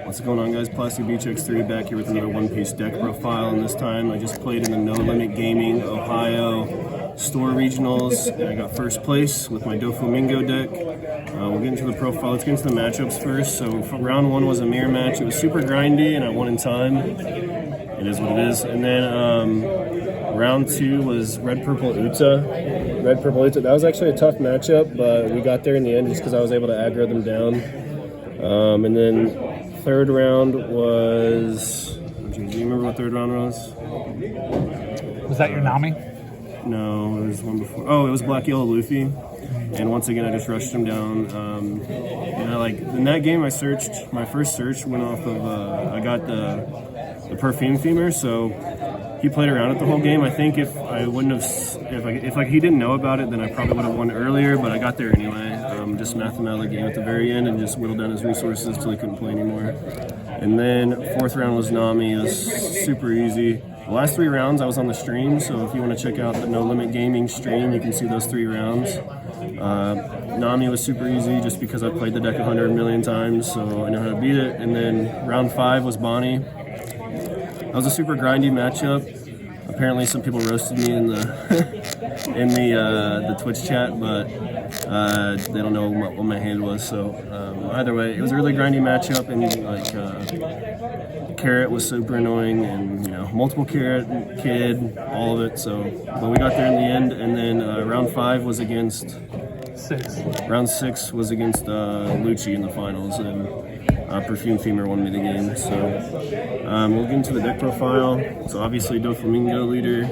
What's going on, guys? Plastic Beach X3 back here with another one-piece deck profile, and this time I just played in the No Limit Gaming Ohio Store Regionals, and I got first place with my Doffy deck. We'll get into the profile. Let's get into the matchups first. So round one was a mirror match. It was super grindy, and I won in time. It is what it is. And then round two was Red Purple Uta. That was actually a tough matchup, but we got there in the end just because I was able to aggro them down. And then third round was, do you remember what third round was? Was that your Nami? No, it was one before. Oh, it was Black Yellow Luffy. And once again, I just rushed him down. And in that game, my first search went off of, I got the Perfume Femur, so he played around it the whole game. I think if I wouldn't have, if he didn't know about it, then I probably would have won earlier, but I got there anyway. Just mathed him out of the game at the very end and just whittled down his resources till he couldn't play anymore. And then fourth round was Nami. It was super easy. The last three rounds I was on the stream, so if you want to check out the No Limit Gaming stream, you can see those 3 rounds. Nami was super easy just because I played the deck 100 million times, so I know how to beat it. And then round 5 was Bonnie. That was a super grindy matchup. Apparently some people roasted me in the the Twitch chat, but they don't know what my hand was. So either way, it was a really grindy matchup, and Carrot was super annoying, and multiple Carrot, Kid, all of it. So, but we got there in the end, and then round 5 was against Round 6 was against Lucci in the finals, and Perfume Femur won me the game. So we'll get into the deck profile. So obviously Doflamingo leader.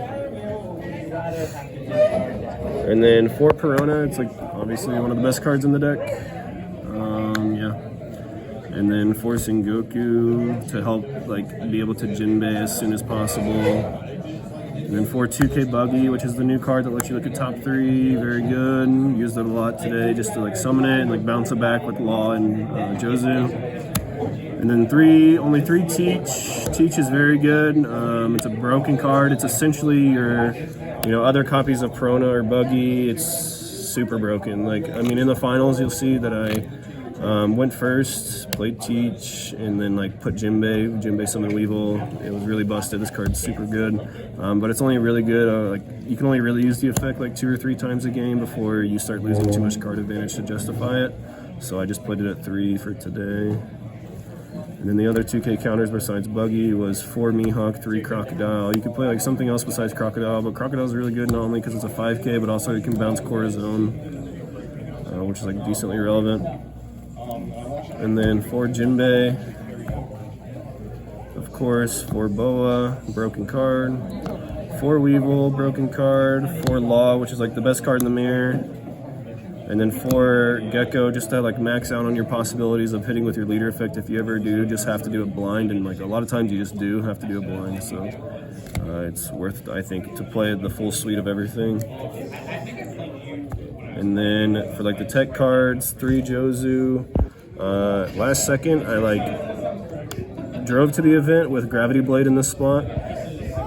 And then for Perona, it's obviously one of the best cards in the deck. Yeah. And then forcing Goku to help be able to Jinbei as soon as possible. And then for 2K Buggy, which is the new card that lets you look at top 3, very good. Used it a lot today just to summon it and bounce it back with Law and Jozu. And then only 3 Teach. Teach is very good. It's a broken card. It's essentially your, other copies of Perona or Buggy. It's super broken. In the finals, you'll see that I went first, played Teach, and then put Jinbei Summon Weevil. It was really busted. This card's super good, but it's only really good. You can only really use the effect 2 or 3 times a game before you start losing too much card advantage to justify it. So I just played it at 3 for today. And then the other 2K counters besides Buggy was 4 Mihawk, 3 Crocodile. You could play something else besides Crocodile, but Crocodile's really good not only because it's a 5K, but also you can bounce Corazon, which is decently relevant. And then for Jinbei, of course, for Boa, broken card. For Weevil, broken card. For Law, which is the best card in the mirror. And then for Gecko, just to max out on your possibilities of hitting with your leader effect. If you ever do, just have to do it blind, and a lot of times you just do have to do it blind. So it's worth, I think, to play the full suite of everything. And then for the tech cards, 3 Jozu. Last second, I drove to the event with Gravity Blade in this spot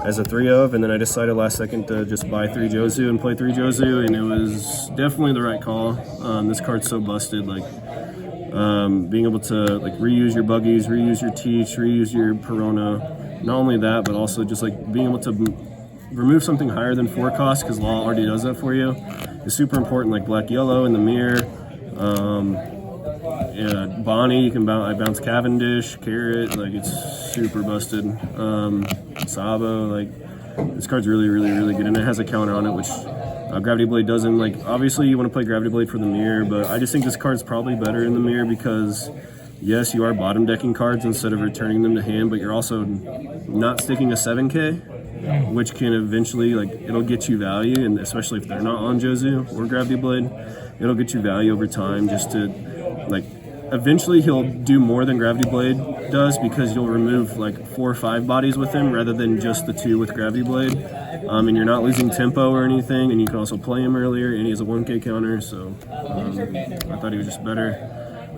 as a 3-of, and then I decided last second to just buy 3 Jozu and play 3 Jozu, and it was definitely the right call. This card's so busted, being able to reuse your Buggies, reuse your Teach, reuse your Perona. Not only that, but also just being able to remove something higher than 4 cost, because Law already does that for you, is super important. Black Yellow in the mirror. Yeah, Bonnie, you can I bounce Cavendish, Carrot, it's super busted. Sabo, this card's really, really, really good, and it has a counter on it, which Gravity Blade doesn't. Obviously you want to play Gravity Blade for the mirror, but I just think this card's probably better in the mirror because, yes, you are bottom decking cards instead of returning them to hand, but you're also not sticking a 7K, which can eventually, it'll get you value, and especially if they're not on Jozu or Gravity Blade, it'll get you value over time just to, eventually he'll do more than Gravity Blade does because you'll remove 4 or 5 bodies with him rather than just the 2 with Gravity Blade. And you're not losing tempo or anything, and you can also play him earlier, and he has a 1K counter, so I thought he was just better.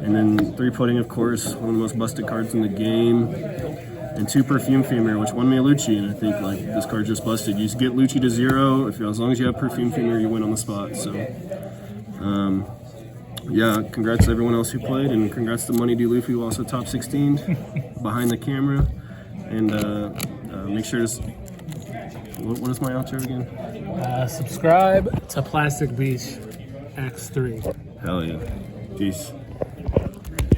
And then 3 Pudding, of course, one of the most busted cards in the game. And 2 Perfume Femur, which won me a Lucci, and I think this card just busted. You just get Lucci to 0, as long as you have Perfume Femur, you win on the spot. So Yeah, congrats to everyone else who played, and congrats to Money D. Luffy, who also top 16 behind the camera. And make sure to. What is my outro again? Subscribe to Plastic Beach X3. Hell yeah. Peace.